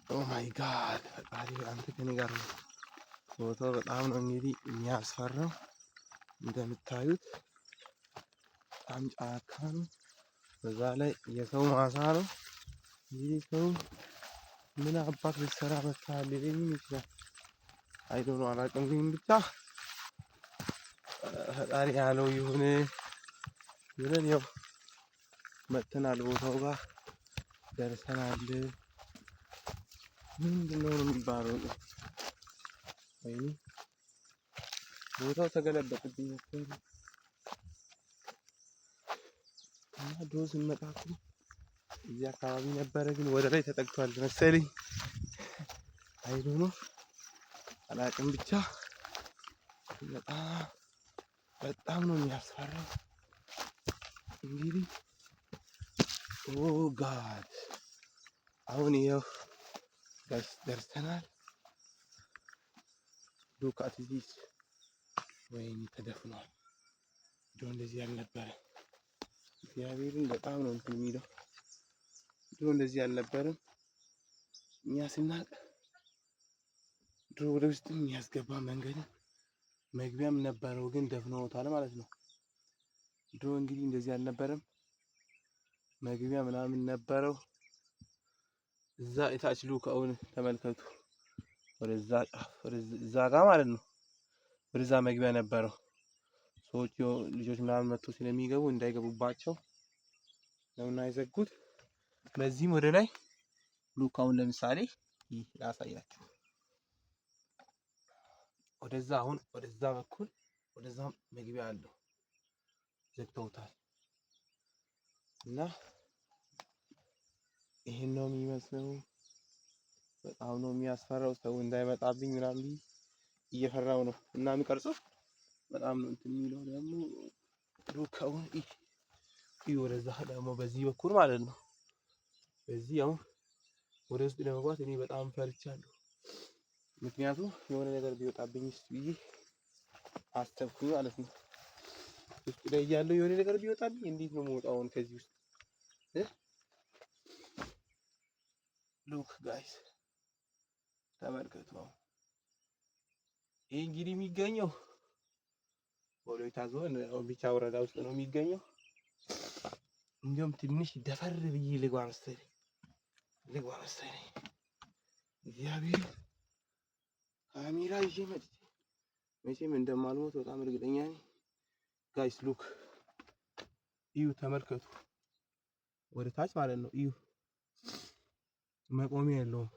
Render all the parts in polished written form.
ኦ ማይ ጋድ ፈጣሪ አንተ ከኔ ጋር ነው። ቦታው በጣም ነው እንግዲህ የሚያስፈራው። እንደምታዩት በጣም ጫካ ነው። በዛ ላይ የሰው ማሳ ነው። ይህ ሰው ምን አባት ልትሰራ መጥተሃል ሊለኝ ይችላል። አይ ዶንት ኖ አላውቅም። ግን ብቻ ፈጣሪ ያለው ይሁን ብለን ያው መጥተናል። ቦታው ጋር ደርሰናል። ምንድነው የሚባለው? ወይኔ ቦታው ተገለበጠብኝ መሰለኝ። እና ድሮ ስንመጣ እኮ እዚህ አካባቢ ነበረ፣ ግን ወደ ላይ ተጠግቷል መሰለኝ። አይ ዶንት ኖ አላውቅም። ብቻ በጣም ነው የሚያስፈራው። እንግዲህ ኦ ጋድ አሁን ይኸው ደርሰናል። ሉክ አት ዚስ። ወይኔ ተደፍኗል። ድሮ እንደዚህ አልነበረም። እግዚአብሔርን በጣም ነው እንትን የሚለው። ድሮ እንደዚህ አልነበረም። እኛ ስናቅ ድሮ ወደ ውስጥም የሚያስገባ መንገድም መግቢያም ነበረው፣ ግን ደፍነውታል ማለት ነው። ድሮ እንግዲህ እንደዚህ አልነበረም። መግቢያ ምናምን ነበረው። እዛ እታች ሉክ አሁን ተመልከቱ። ወደዛ ጫፍ ወደዛ ጋር ማለት ነው። ወደዛ መግቢያ ነበረው። ሰዎች ልጆች ምናምን መጥቶ ስለሚገቡ እንዳይገቡባቸው ነውና የዘጉት። በዚህም ወደ ላይ ሉክ አሁን ለምሳሌ ላሳያችሁ። ወደዛ አሁን ወደዛ በኩል ወደዛ መግቢያ አለው፣ ዘግተውታል። እና ይሄን ነው የሚመስለው። በጣም ነው የሚያስፈራው። ሰው እንዳይመጣብኝ ምናምን እየፈራው ነው እና የሚቀርጸው በጣም ነው እንትን የሚለው። ደግሞ ሉክ አሁን ወደዛ ደግሞ በዚህ በኩል ማለት ነው። በዚህ አሁን ወደ ውስጥ ለመግባት እኔ በጣም ፈርቻለሁ። ምክንያቱም የሆነ ነገር ቢወጣብኝስ ብዬ አሰብኩኝ ማለት ነው። ውስጥ ላይ ያለው የሆነ ነገር ቢወጣብኝ እንዴት ነው የምወጣው ከዚህ ውስጥ? ሉክ ጋይስ ተመልከቱ። ይሄ እንግዲህ የሚገኘው ወሎይታ ዞን ኦቢቻ ወረዳ ውስጥ ነው የሚገኘው። እንዲሁም ትንሽ ደፈር ብዬ ልግባ መሰለኝ። እግዚአብሔር ካሜራ ይዤ መጥቼ መቼም እንደማልሞት በጣም እርግጠኛ ነኝ። ጋይስ ሉክ እዩ፣ ተመልከቱ። ወደ ታች ማለት ነው። እዩ፣ መቆሚያ የለውም።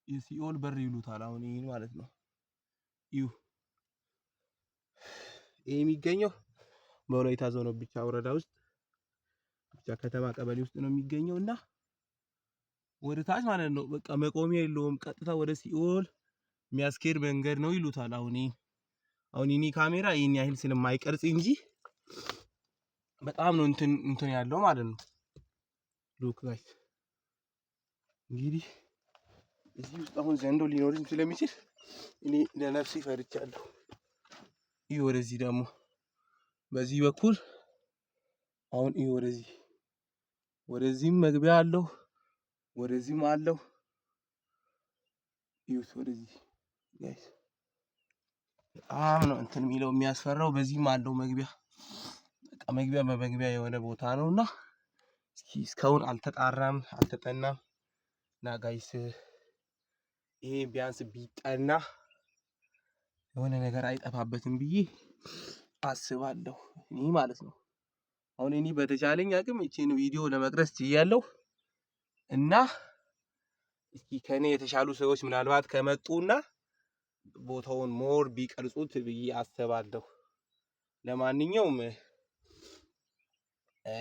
የሲኦል በር ይሉታል አሁን ይሄን ማለት ነው። እዩ፣ ይሄ የሚገኘው በወሎይታ ዞን ኦቢቻ ወረዳ ውስጥ ብቻ ከተማ ቀበሌ ውስጥ ነው የሚገኘው እና ወደ ታች ማለት ነው። በቃ መቆሚያ የለውም። ቀጥታ ወደ ሲኦል የሚያስኬድ መንገድ ነው ይሉታል። አሁን ይሄ ካሜራ ይሄን ያህል ስለማይቀርጽ እንጂ በጣም ነው እንትን ያለው ማለት ነው። ሉክ ጋይስ እንግዲህ እዚህ ውስጥ አሁን ዘንዶ ሊኖርም ስለሚችል እኔ ለነፍሴ ፈርቻለሁ። ይሄ ወደዚህ ደግሞ በዚህ በኩል አሁን ይሄ ወደዚህም መግቢያ አለው፣ ወደዚህም አለው። ይሁት ወደዚህ ጋይስ በጣም ነው እንትን የሚለው የሚያስፈራው። በዚህም አለው መግቢያ። በቃ መግቢያ በመግቢያ የሆነ ቦታ ነውና እስኪ እስካሁን አልተጣራም፣ አልተጠናም። እና ጋይስ ይሄ ቢያንስ ቢጠና የሆነ ነገር አይጠፋበትም ብዬ አስባለሁ እኔ ማለት ነው። አሁን እኔ በተቻለኝ አቅም እቺን ቪዲዮ ለመቅረጽ ችያለሁ እና እስኪ ከኔ የተሻሉ ሰዎች ምናልባት ከመጡና ቦታውን ሞር ቢቀርጹት ብዬ አስባለሁ። ለማንኛውም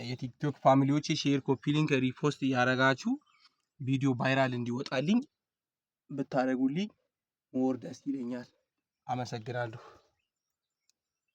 የቲክቶክ ፋሚሊዎች ሼር፣ ኮፒ ሊንክ፣ ሪፖስት እያደረጋችሁ ቪዲዮ ቫይራል እንዲወጣልኝ ብታደርጉልኝ ሞር ደስ ይለኛል። አመሰግናለሁ።